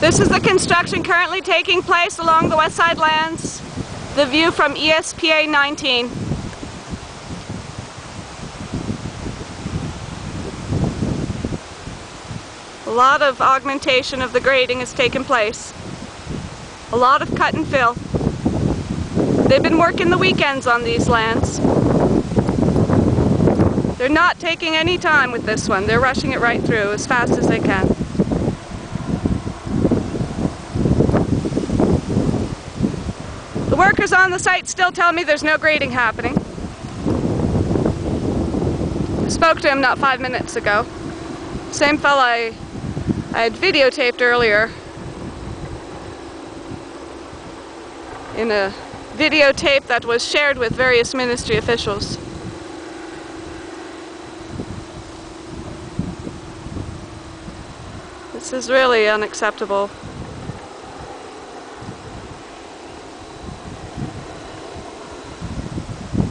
This is the construction currently taking place along the West Side Lands. The view from ESPA 19. A lot of augmentation of the grading has taken place. A lot of cut and fill. They've been working the weekends on these lands. They're not taking any time with this one. They're rushing it right through as fast as they can. The workers on the site still tell me there's no grading happening. I spoke to him not 5 minutes ago. Same fella I had videotaped earlier in a videotape that was shared with various ministry officials. This is really unacceptable.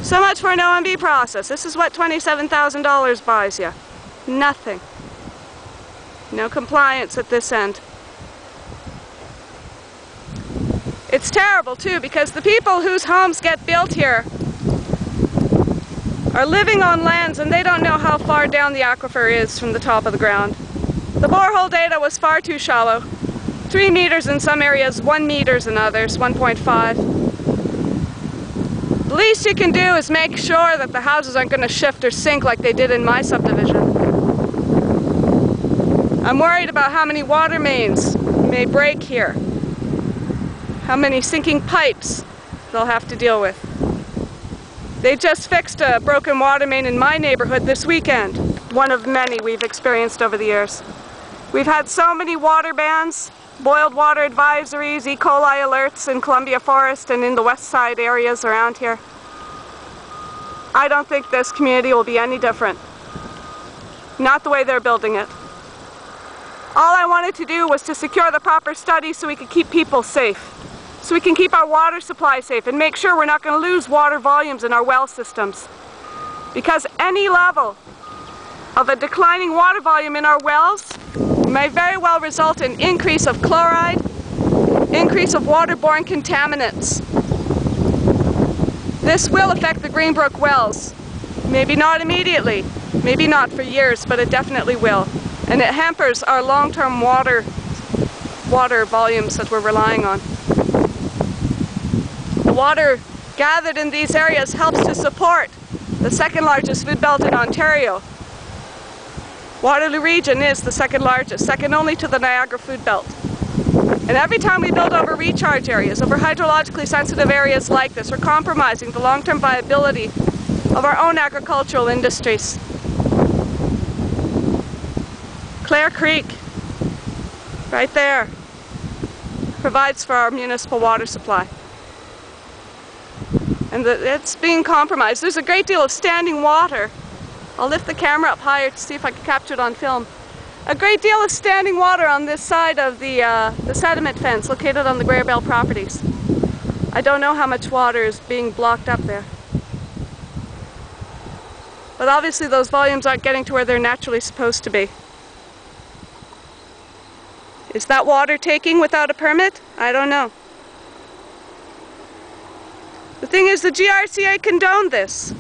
So much for an OMB process. This is what $27,000 buys you. Nothing. No compliance at this end. It's terrible too, because the people whose homes get built here are living on lands and they don't know how far down the aquifer is from the top of the ground. The borehole data was far too shallow. 3 meters in some areas, 1 meter in others, 1.5. The least you can do is make sure that the houses aren't going to shift or sink like they did in my subdivision. I'm worried about how many water mains may break here. How many sinking pipes they'll have to deal with. They just fixed a broken water main in my neighborhood this weekend. One of many we've experienced over the years. We've had so many water bans, boiled water advisories, E. coli alerts in Columbia Forest and in the west side areas around here. I don't think this community will be any different. Not the way they're building it. All I wanted to do was to secure the proper study so we could keep people safe. So we can keep our water supply safe and make sure we're not going to lose water volumes in our well systems. Because any level of a declining water volume in our wells may very well result in increase of chloride, increase of waterborne contaminants. This will affect the Greenbrook wells. Maybe not immediately, maybe not for years, but it definitely will. And it hampers our long-term water volumes that we're relying on. The water gathered in these areas helps to support the second largest food belt in Ontario. Waterloo region is the second largest, second only to the Niagara food belt. And every time we build over recharge areas, over hydrologically sensitive areas like this, we're compromising the long-term viability of our own agricultural industries. Clare Creek, right there, provides for our municipal water supply. And it's being compromised. There's a great deal of standing water. I'll lift the camera up higher to see if I can capture it on film. A great deal of standing water on this side of the sediment fence located on the Greer Bell properties. I don't know how much water is being blocked up there. But obviously those volumes aren't getting to where they're naturally supposed to be. Is that water taking without a permit? I don't know. The thing is, the GRCA condoned this.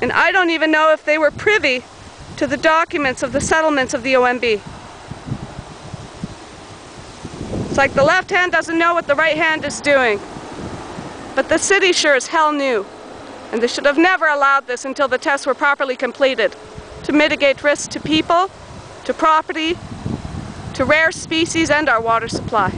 And I don't even know if they were privy to the documents of the settlements of the OMB. It's like the left hand doesn't know what the right hand is doing. But the city sure as hell knew. And they should have never allowed this until the tests were properly completed to mitigate risks to people, to property, to rare species and our water supply.